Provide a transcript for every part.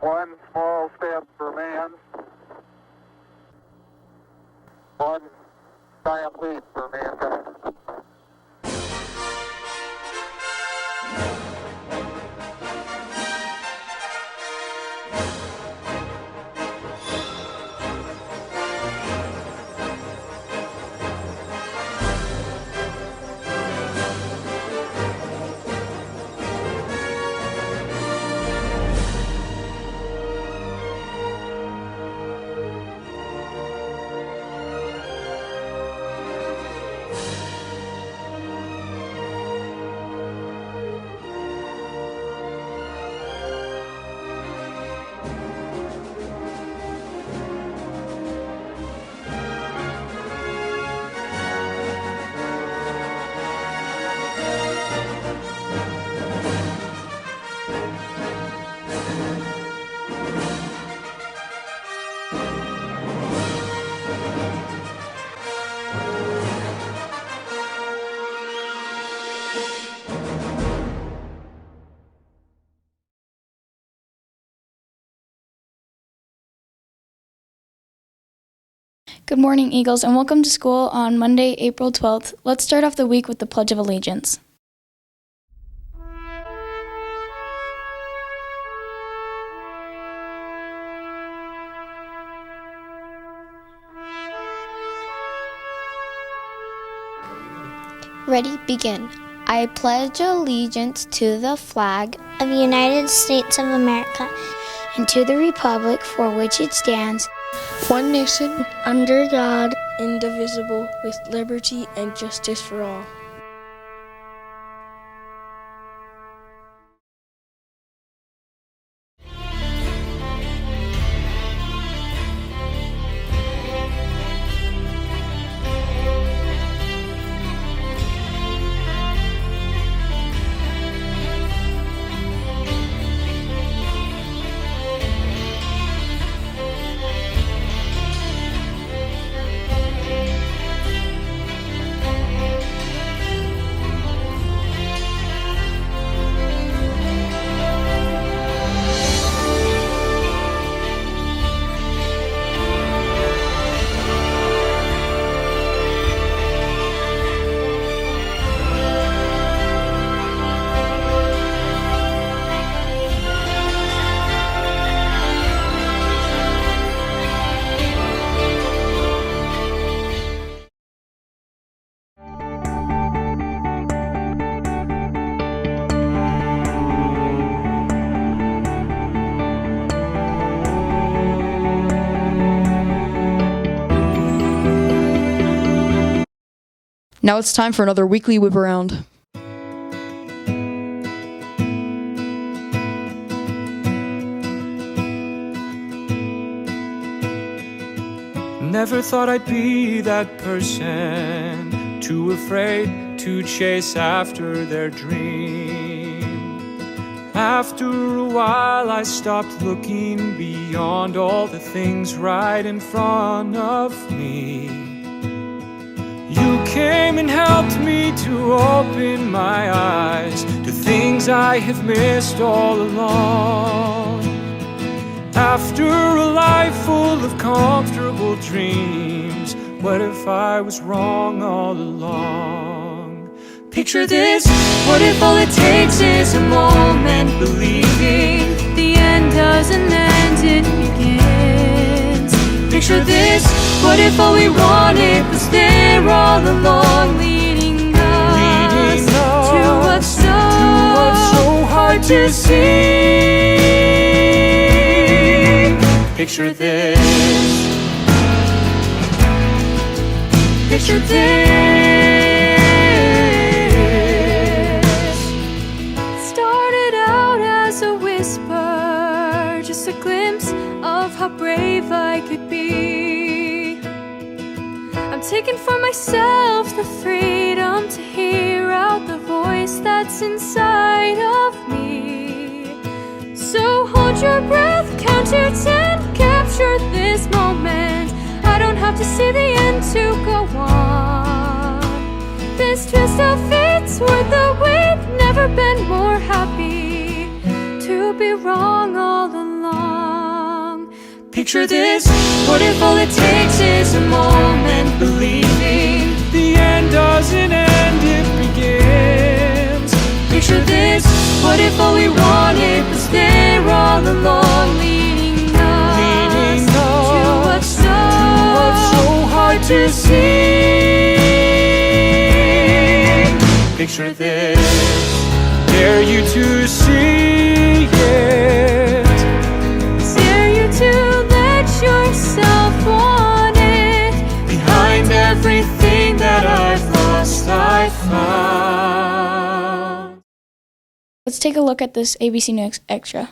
One small step for man, one giant leap for mankind. Good morning, Eagles, and welcome to school on Monday, April 12th. Let's start off the week with the Pledge of Allegiance. Ready, begin. I pledge allegiance to the flag of the United States of America and to the republic for which it stands, one nation, under God, indivisible, with liberty and justice for all. Now it's time for another weekly whip around. Never thought I'd be that person, too afraid to chase after their dream. After a while I stopped looking beyond all the things right in front of me. You came and helped me to open my eyes to things I have missed all along. After a life full of comfortable dreams, what if I was wrong all along? Picture this, what if all it takes is a moment, believing the end doesn't end, it begins. Picture this, what if all we wanted was there all along, leading us to what's so hard to see. Picture this. Picture this. Started out as a whisper, just a glimpse of how brave I could be. I'm taking for myself the freedom to hear out the voice that's inside of me. So hold your breath, count to 10, capture this moment. I don't have to see the end to go on. This twist of fate's worth the wait. Never been more happy to be wrong all along. Picture this, what if all it takes is a moment believing the end doesn't end, it begins. Picture this, what if all we wanted was there all along, leading us to what's so hard to see. Picture this, dare you to see it. Dare you to let yourself want it. Behind everything that I've lost, I found. Let's take a look at this ABC News Extra.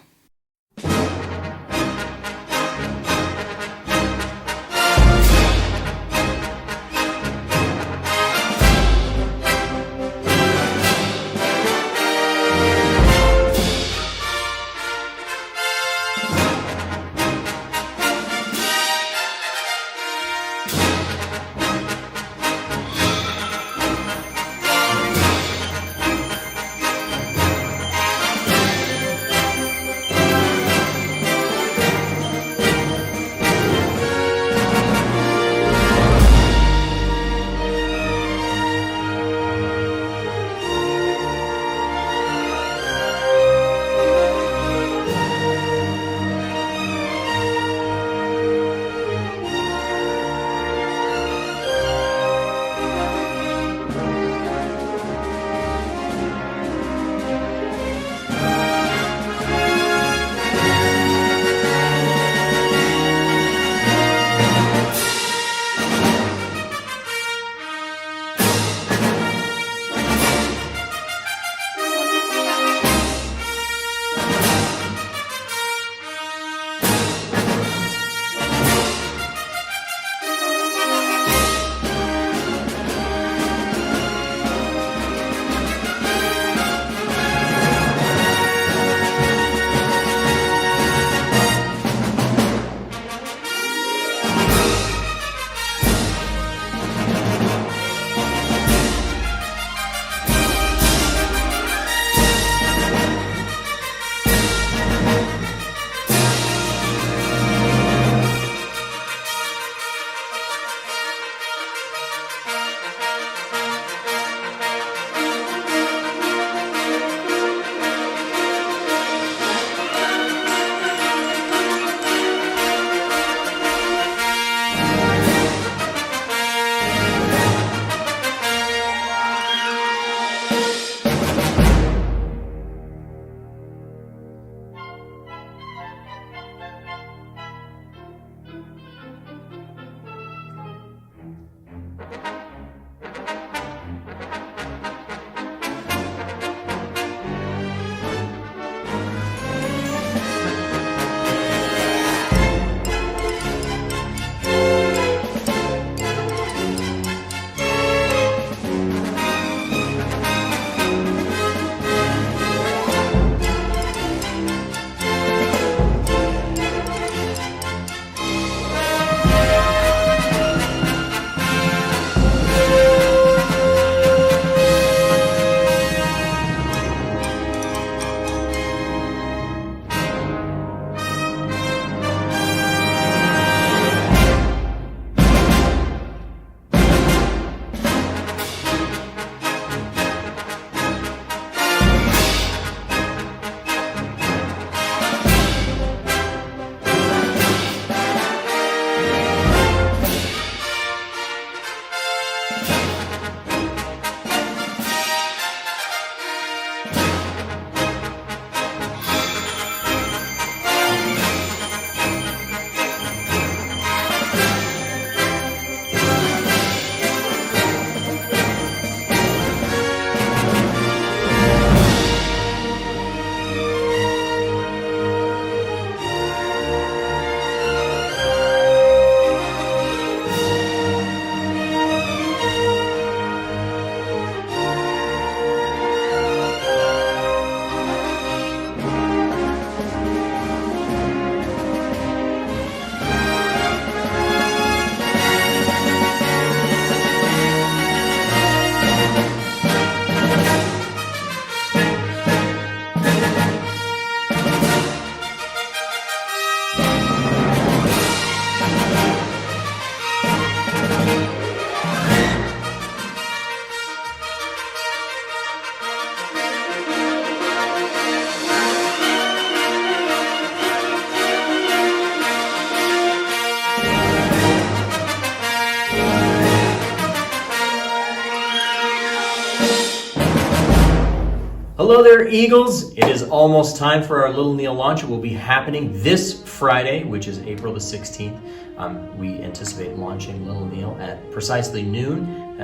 Hello there, Eagles. It is almost time for our Little Neil launch. It will be happening this Friday, which is April the 16th. We anticipate launching Little Neil at precisely noon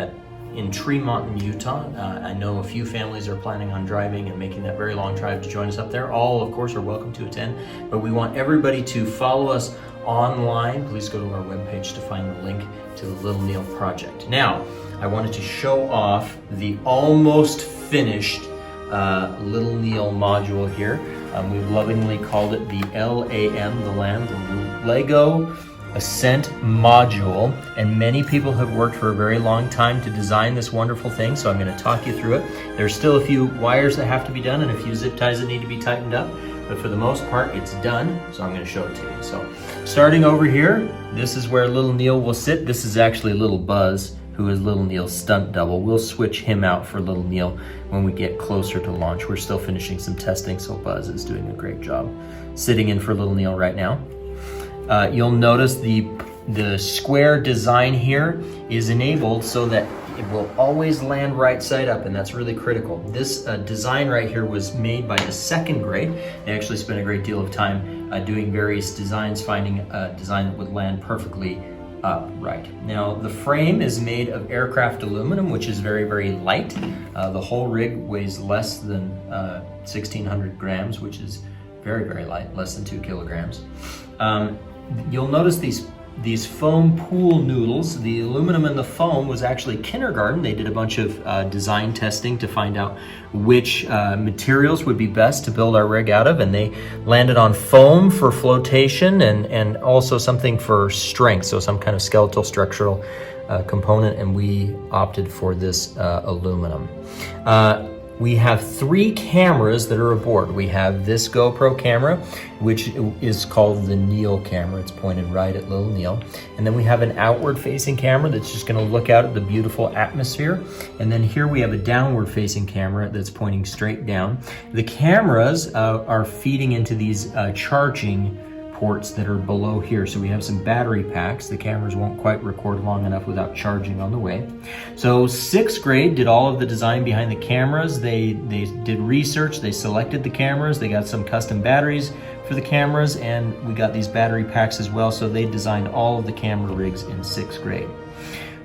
in Tremont, Utah. I know a few families are planning on driving and making that very long drive to join us up there. All, of course, are welcome to attend, but we want everybody to follow us online. Please go to our webpage to find the link to the Little Neil project. Now, I wanted to show off the almost finished Little Neil module here. We've lovingly called it the LAM, the Lego Ascent Module, and many people have worked for a very long time to design this wonderful thing, so I'm going to talk you through it. There's still a few wires that have to be done and a few zip ties that need to be tightened up, but for the most part it's done, so I'm going to show it to you. So starting over here, this is where Little Neil will sit. This is actually Little Buzz, who is Little Neil's stunt double. We'll switch him out for Little Neil when we get closer to launch. We're still finishing some testing, so Buzz is doing a great job sitting in for Little Neil right now. You'll notice the square design here is enabled so that it will always land right side up, and that's really critical. This design right here was made by the second grade. They actually spent a great deal of time doing various designs, finding a design that would land perfectly upright. Now, the frame is made of aircraft aluminum, which is very, very light. The whole rig weighs less than 1,600 grams, which is very, very light, less than 2 kilograms. You'll notice these foam pool noodles. The aluminum and the foam was actually kindergarten. They did a bunch of design testing to find out which materials would be best to build our rig out of, and they landed on foam for flotation and also something for strength, so some kind of skeletal structural component, and we opted for this aluminum. We have 3 cameras that are aboard. We have this GoPro camera, which is called the Neil camera. It's pointed right at Little Neil. And then we have an outward facing camera that's just gonna look out at the beautiful atmosphere. And then here we have a downward facing camera that's pointing straight down. The cameras are feeding into these charging ports that are below here. So we have some battery packs. The cameras won't quite record long enough without charging on the way. So 6th grade did all of the design behind the cameras. They did research, they selected the cameras, they got some custom batteries for the cameras, and we got these battery packs as well. So they designed all of the camera rigs in 6th grade.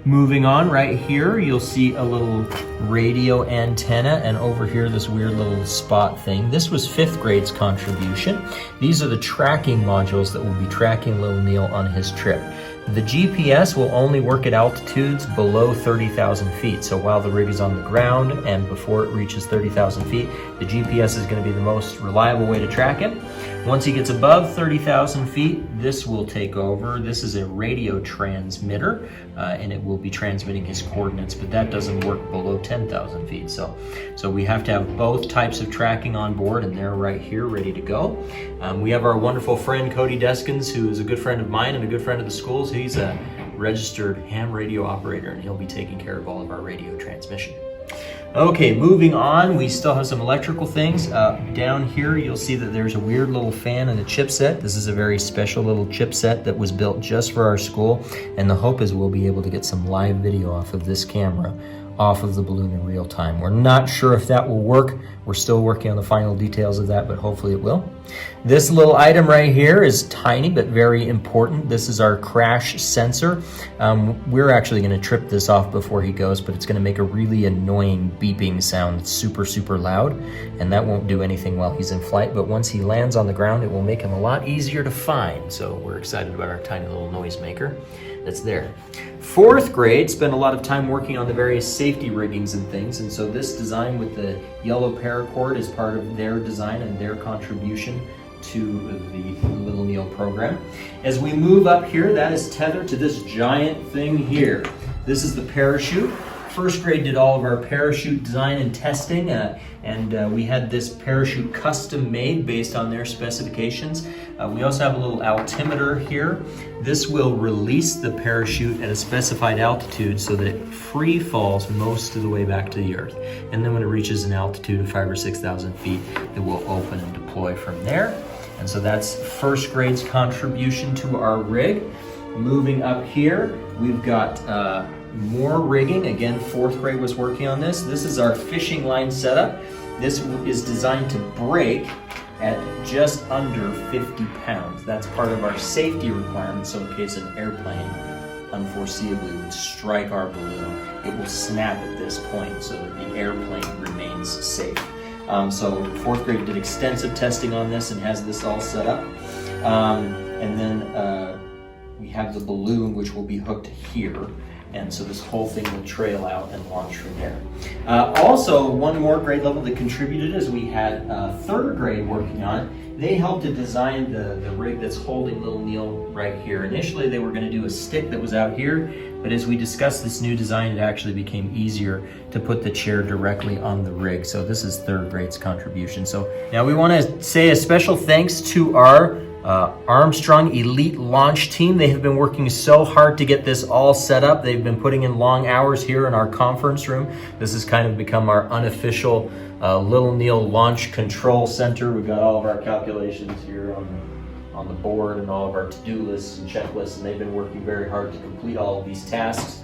Moving on, right here, you'll see a little radio antenna, and over here, this weird little spot thing. This was 5th grade's contribution. These are the tracking modules that will be tracking Little Neil on his trip. The GPS will only work at altitudes below 30,000 feet. So while the rig is on the ground and before it reaches 30,000 feet, the GPS is going to be the most reliable way to track it. Once he gets above 30,000 feet, this will take over. This is a radio transmitter, and it will be transmitting his coordinates, but that doesn't work below 10,000 feet. So we have to have both types of tracking on board, and they're right here ready to go. We have our wonderful friend Cody Deskins, who is a good friend of mine and a good friend of the school's. He's a registered ham radio operator, and he'll be taking care of all of our radio transmission. Okay, moving on, we still have some electrical things. Down here, you'll see that there's a weird little fan and a chipset. This is a very special little chipset that was built just for our school, and the hope is we'll be able to get some live video off of this camera, off of the balloon in real time. We're not sure if that will work. We're still working on the final details of that, but hopefully it will. This little item right here is tiny but very important. This is our crash sensor. We're actually going to trip this off before he goes, but it's going to make a really annoying beeping sound. It's super, super loud, and that won't do anything while he's in flight, but once he lands on the ground, it will make him a lot easier to find. So we're excited about our tiny little noisemaker that's there. 4th grade spent a lot of time working on the various safety riggings and things, and so this design with the yellow paracord is part of their design and their contribution to the Little Neil program. As we move up here, that is tethered to this giant thing here. This is the parachute. 1st grade did all of our parachute design and testing, and we had this parachute custom made based on their specifications. We also have a little altimeter here. This will release the parachute at a specified altitude so that it free falls most of the way back to the earth. And then when it reaches an altitude of 5,000 or 6,000 feet, it will open and deploy from there. And so that's 1st grade's contribution to our rig. Moving up here, we've got more rigging. Again, 4th grade was working on this. This is our fishing line setup. This is designed to break at just under 50 pounds. That's part of our safety requirement, so in case an airplane unforeseeably would strike our balloon, it will snap at this point so that the airplane remains safe. So fourth grade did extensive testing on this and has this all set up. And then we have the balloon, which will be hooked here. And so this whole thing will trail out and launch from there. Also, one more grade level that contributed is we had third grade working on it. They helped to design the rig that's holding little Neil right here. Initially, they were going to do a stick that was out here, but as we discussed this new design, it actually became easier to put the chair directly on the rig. So this is third grade's contribution. So now we want to say a special thanks to our Armstrong Elite Launch Team. They have been working so hard to get this all set up. They've been putting in long hours here in our conference room. This has kind of become our unofficial Little Neil Launch Control Center. We've got all of our calculations here on the board and all of our to-do lists and checklists, and they've been working very hard to complete all of these tasks.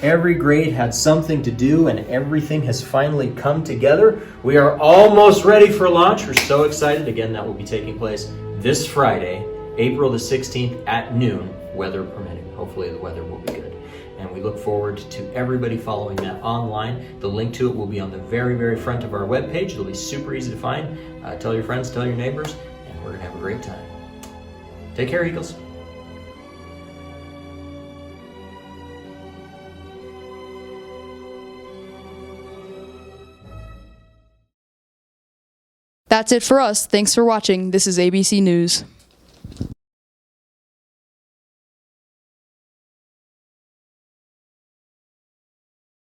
Every grade had something to do, and everything has finally come together. We are almost ready for launch. We're so excited. Again, that will be taking place this Friday, April the 16th at noon, weather permitting. Hopefully the weather will be good. And we look forward to everybody following that online. The link to it will be on the very, very front of our webpage. It'll be super easy to find. Tell your friends, tell your neighbors, and we're going to have a great time. Take care, Eagles. That's it for us. Thanks for watching. This is ABC News.